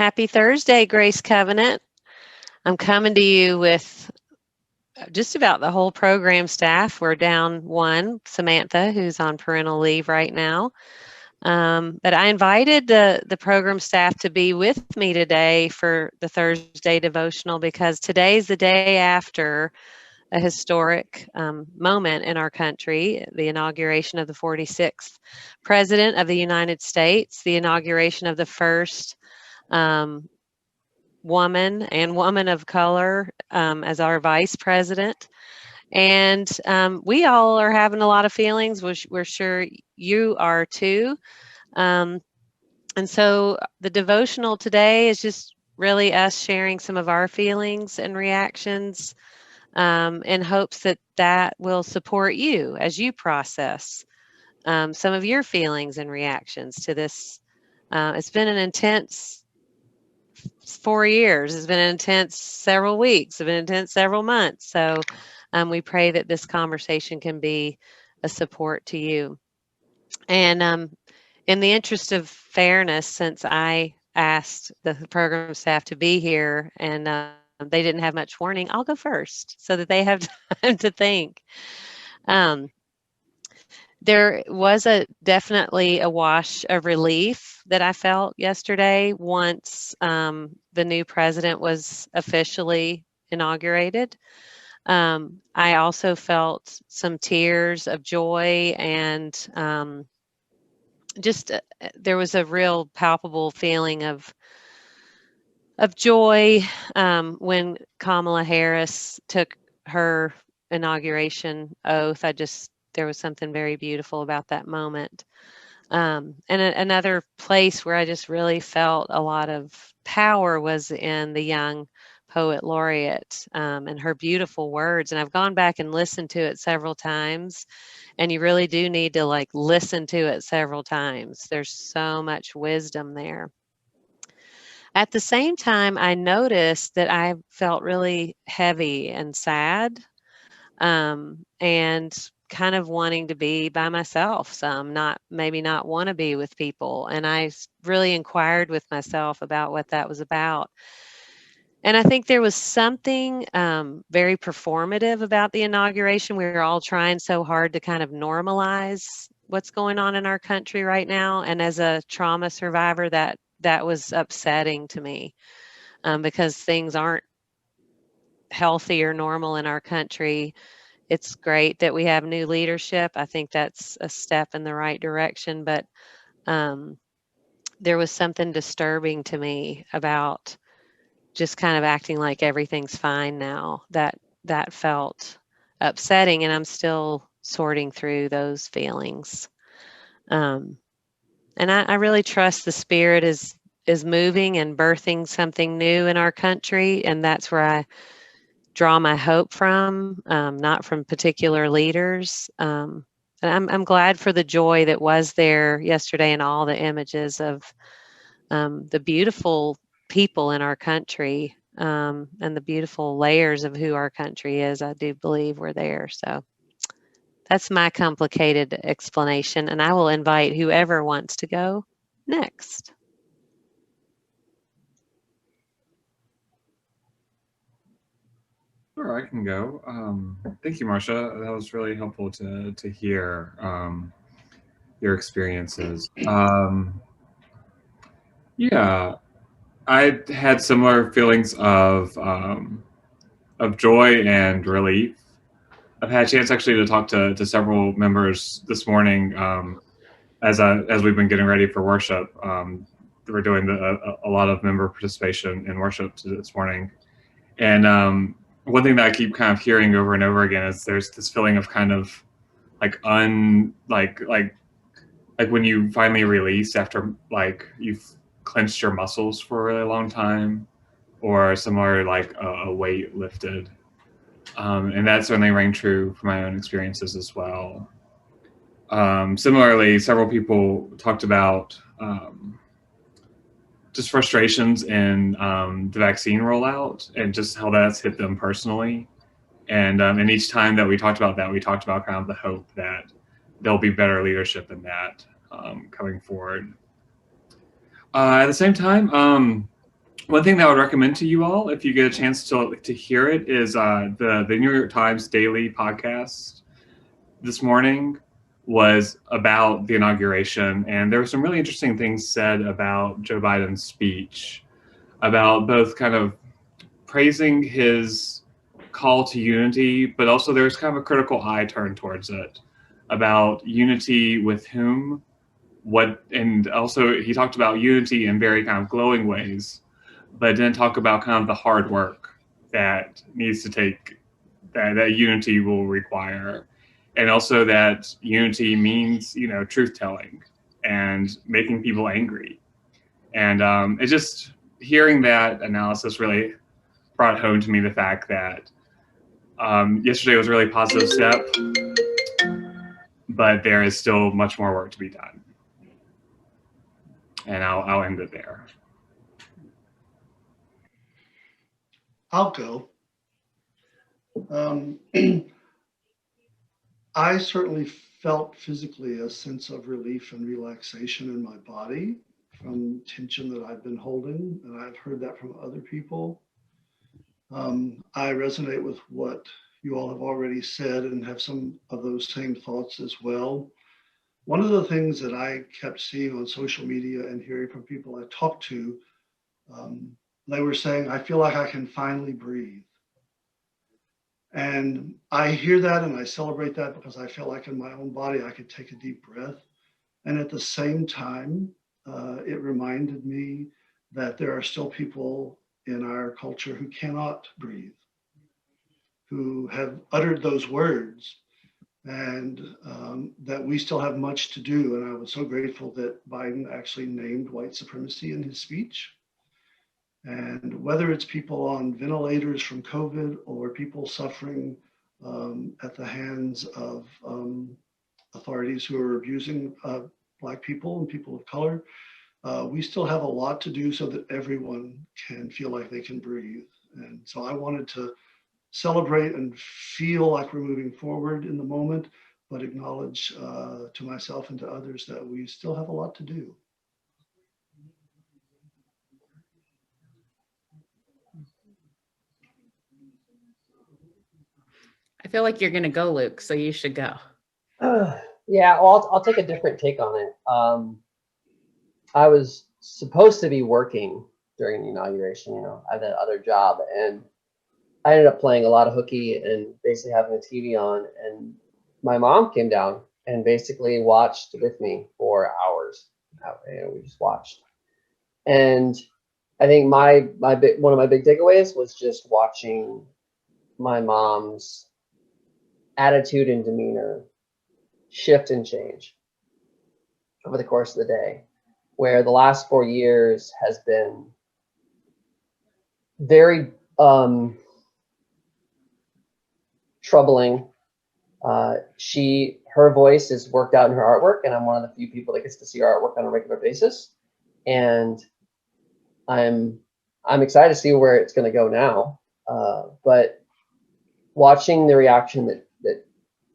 Happy Thursday, Grace Covenant. I'm coming to you with just about the whole program staff. We're down one, Samantha, who's on parental leave right now. But I invited the program staff to be with me today for the Thursday devotional because today's the day after a historic moment in our country, the inauguration of the 46th President of the United States, the inauguration of the first um, woman of color as our vice president. And we all are having a lot of feelings. We're sure you are too. Um, and so the devotional today is just really us sharing some of our feelings and reactions in hopes that that will support you as you process some of your feelings and reactions to this. It's been an intense 4 years. It's been an intense several weeks. It's been intense several months. So we pray that this conversation can be a support to you. And in the interest of fairness, since I asked the program staff to be here and they didn't have much warning, I'll go first so that they have time to think. Um, there was definitely a wash of relief that I felt yesterday once the new president was officially inaugurated. I also felt some tears of joy and just there was a real palpable feeling of joy when Kamala Harris took her inauguration oath. There was something very beautiful about that moment. And another place where I just really felt a lot of power was in the young poet laureate and her beautiful words. And I've gone back and listened to it several times. And you really do need to listen to it several times. There's so much wisdom there. At the same time, I noticed that I felt really heavy and sad and kind of wanting to be by myself maybe not want to be with people. And I really inquired with myself about what that was about. And I think there was something very performative about the inauguration. We were all trying so hard to kind of normalize what's going on in our country right now. And as a trauma survivor, that was upsetting to me because things aren't healthy or normal in our country. It's great that we have new leadership. I think that's a step in the right direction. But there was something disturbing to me about just kind of acting like everything's fine now. That felt upsetting, and I'm still sorting through those feelings. And I really trust the Spirit is moving and birthing something new in our country, and that's where I draw my hope from, not from particular leaders. And I'm glad for the joy that was there yesterday and all the images of the beautiful people in our country and the beautiful layers of who our country is. I do believe were there. So that's my complicated explanation, and I will invite whoever wants to go next. Sure, I can go. Thank you, Marcia. That was really helpful to hear your experiences. Yeah, I had similar feelings of joy and relief. I've had a chance actually to talk to several members this morning as we've been getting ready for worship. We're doing a lot of member participation in worship this morning, and one thing that I keep kind of hearing over and over again is there's this feeling of kind of like when you finally release after you've clenched your muscles for a really long time, or similar like a weight lifted. And that certainly rang true for my own experiences as well. Similarly, several people talked about just frustrations in the vaccine rollout and just how that's hit them personally. And each time that we talked about that, we talked about kind of the hope that there'll be better leadership in that coming forward. At the same time, One thing that I would recommend to you all, if you get a chance to hear it, is the New York Times Daily podcast this morning was about the inauguration, and there were some really interesting things said about Joe Biden's speech, about both kind of praising his call to unity, but also there's kind of a critical eye turned towards it about unity with whom, what, and also he talked about unity in very kind of glowing ways, but didn't talk about kind of the hard work that needs to take that unity will require, and also that unity means truth telling and making people angry, and it just hearing that analysis really brought home to me the fact that yesterday was a really positive step, but there is still much more work to be done, and I'll end it there. I'll go. I certainly felt physically a sense of relief and relaxation in my body from tension that I've been holding, and I've heard that from other people. I resonate with what you all have already said and have some of those same thoughts as well. One of the things that I kept seeing on social media and hearing from people I talked to, they were saying, I feel like I can finally breathe. And I hear that and I celebrate that because I feel like in my own body I could take a deep breath. And at the same time, it reminded me that there are still people in our culture who cannot breathe, who have uttered those words, and that we still have much to do. And I was so grateful that Biden actually named white supremacy in his speech. And whether it's people on ventilators from COVID or people suffering at the hands of authorities who are abusing Black people and people of color, we still have a lot to do so that everyone can feel like they can breathe. And so I wanted to celebrate and feel like we're moving forward in the moment, but acknowledge to myself and to others that we still have a lot to do. I feel like you're going to go, Luke, so you should go. Yeah, well, I'll take a different take on it. I was supposed to be working during the inauguration. I had that other job, and I ended up playing a lot of hooky and basically having the TV on. And my mom came down and basically watched with me for hours. We just watched. And I think one of my big takeaways was just watching my mom's attitude and demeanor shift and change over the course of the day, where the last 4 years has been very troubling. Her voice is worked out in her artwork, and I'm one of the few people that gets to see her artwork on a regular basis. And I'm excited to see where it's going to go now. But watching the reaction that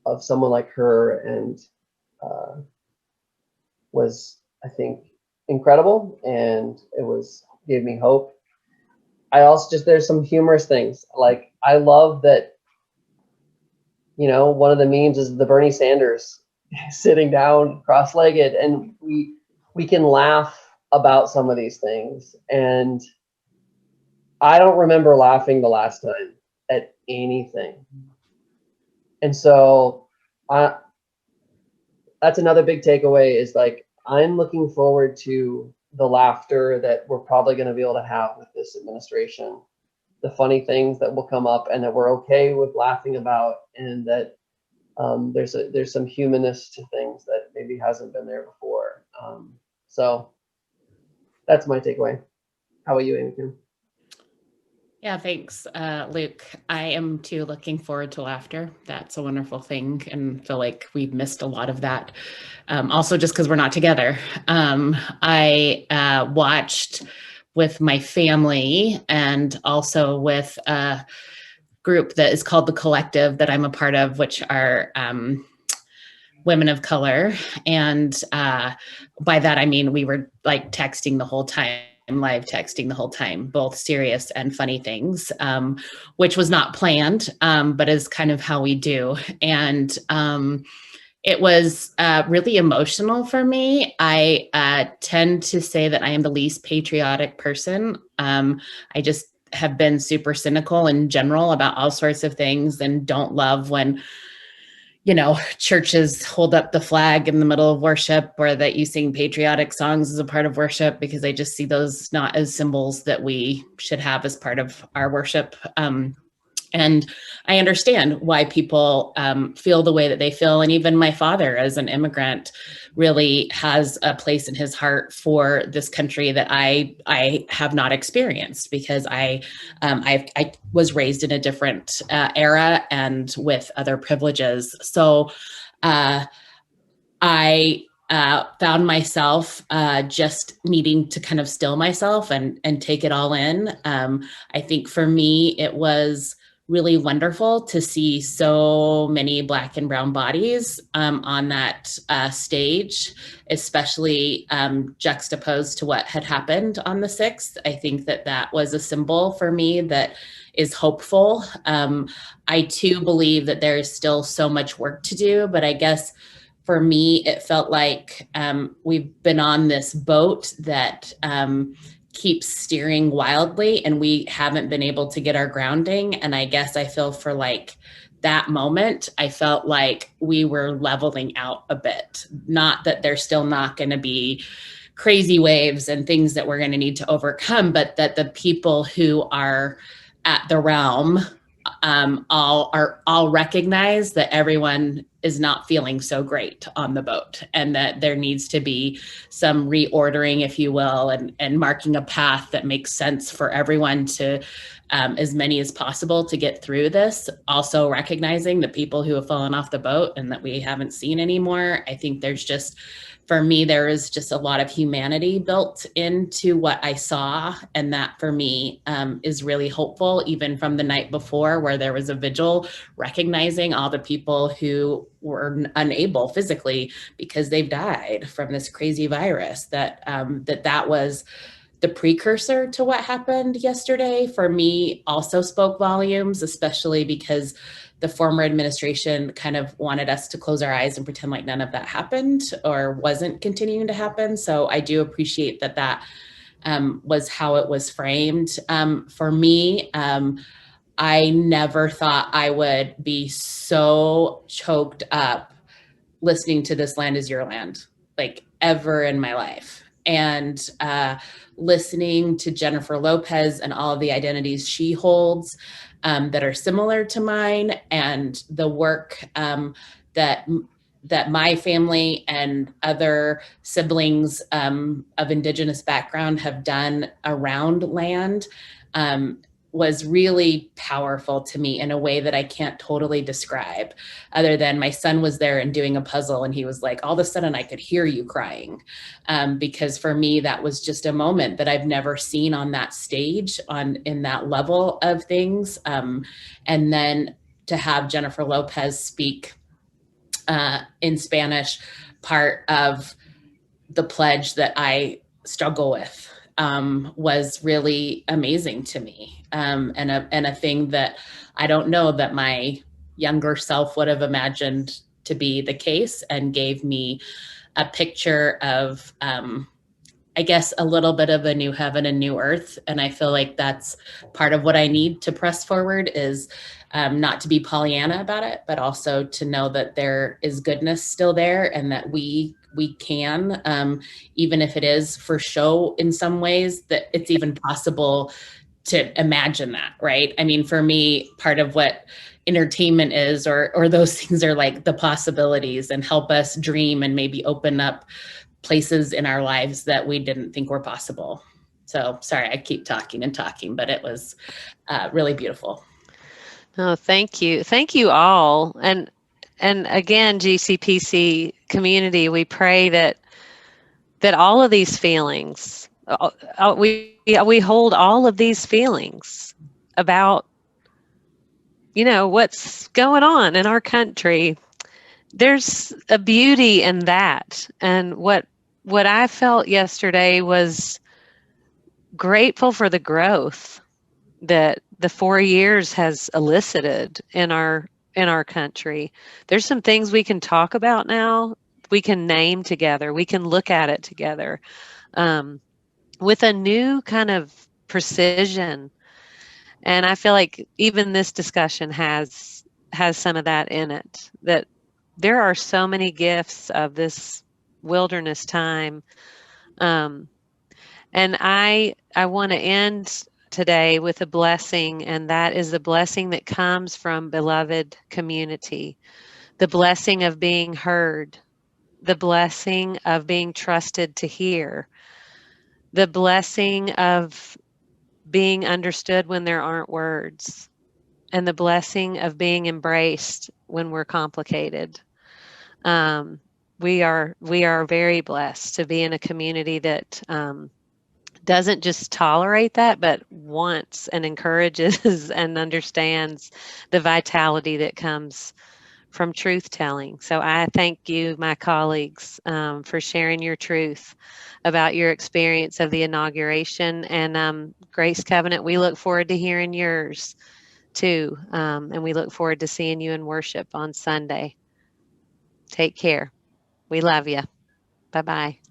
of someone like her and was, I think, incredible, and gave me hope. I also there's some humorous things. Like, I love that, one of the memes is the Bernie Sanders sitting down cross-legged, and we can laugh about some of these things. And I don't remember laughing the last time at anything. And so that's another big takeaway, is like, I'm looking forward to the laughter that we're probably going to be able to have with this administration, the funny things that will come up and that we're okay with laughing about, and that there's some humanness to things that maybe hasn't been there before. So that's my takeaway. How about you, Amy Kim? Yeah, thanks, Luke. I am too looking forward to laughter. That's a wonderful thing, and feel like we've missed a lot of that. Also, just because we're not together. I watched with my family and also with a group that is called The Collective that I'm a part of, which are women of color. And by that, I mean, we were like texting the whole time live texting the whole time, both serious and funny things, which was not planned, but is kind of how we do. And it was really emotional for me. I tend to say that I am the least patriotic person. I just have been super cynical in general about all sorts of things and don't love when, churches hold up the flag in the middle of worship or that you sing patriotic songs as a part of worship, because I just see those not as symbols that we should have as part of our worship. And I understand why people feel the way that they feel. And even my father, as an immigrant, really has a place in his heart for this country that I have not experienced, because I was raised in a different era and with other privileges. So I found myself just needing to kind of still myself and take it all in. I think for me, it was really wonderful to see so many Black and brown bodies on that stage, especially juxtaposed to what had happened on the 6th. I think that was a symbol for me that is hopeful. I too believe that there is still so much work to do, but I guess for me, it felt like we've been on this boat that keeps steering wildly, and we haven't been able to get our grounding. And I guess I feel for like that moment, I felt like we were leveling out a bit. Not that there's still not going to be crazy waves and things that we're going to need to overcome, but that the people who are at the realm all recognize that everyone is not feeling so great on the boat, and that there needs to be some reordering, if you will, and marking a path that makes sense for everyone to, as many as possible, to get through this. Also recognizing the people who have fallen off the boat and that we haven't seen anymore. I think for me, there is just a lot of humanity built into what I saw. And that for me is really hopeful, even from the night before, where there was a vigil recognizing all the people who were unable physically because they've died from this crazy virus, that was the precursor to what happened yesterday. For me, also spoke volumes, especially because the former administration kind of wanted us to close our eyes and pretend like none of that happened or wasn't continuing to happen. So I do appreciate that was how it was framed. For me, I never thought I would be so choked up listening to This Land Is Your Land, like ever in my life. And listening to Jennifer Lopez and all of the identities she holds that are similar to mine, and the work that my family and other siblings of Indigenous background have done around land was really powerful to me in a way that I can't totally describe, other than my son was there and doing a puzzle, and he was like, all of a sudden I could hear you crying. Because for me, that was just a moment that I've never seen on that stage, in that level of things. And then to have Jennifer Lopez speak in Spanish, part of the pledge that I struggle with, was really amazing to me, and a thing that I don't know that my younger self would have imagined to be the case, and gave me a picture of, I guess, a little bit of a new heaven and new earth. And I feel like that's part of what I need to press forward, is not to be Pollyanna about it, but also to know that there is goodness still there, and that we can, even if it is for show in some ways, that it's even possible to imagine that, right? I mean, for me, part of what entertainment is, or those things, are like the possibilities, and help us dream and maybe open up places in our lives that we didn't think were possible. So sorry, I keep talking and talking, but it was really beautiful. No, thank you. Thank you all. And again, GCPC community, we pray that all of these feelings, we hold all of these feelings about, what's going on in our country. There's a beauty in that. And what I felt yesterday was grateful for the growth that the 4 years has elicited in our country. There's some things we can talk about now. We can name together. We can look at it together with a new kind of precision. And I feel like even this discussion has some of that in it. That there are so many gifts of this wilderness time. Um, and I want to end today with a blessing, and that is the blessing that comes from beloved community, the blessing of being heard, the blessing of being trusted to hear, the blessing of being understood when there aren't words, and the blessing of being embraced when we're complicated. Um, we are very blessed to be in a community that doesn't just tolerate that, but wants and encourages and understands the vitality that comes from truth telling. So I thank you, my colleagues, for sharing your truth about your experience of the inauguration. And Grace Covenant, we look forward to hearing yours too. And we look forward to seeing you in worship on Sunday. Take care. We love you. Bye bye.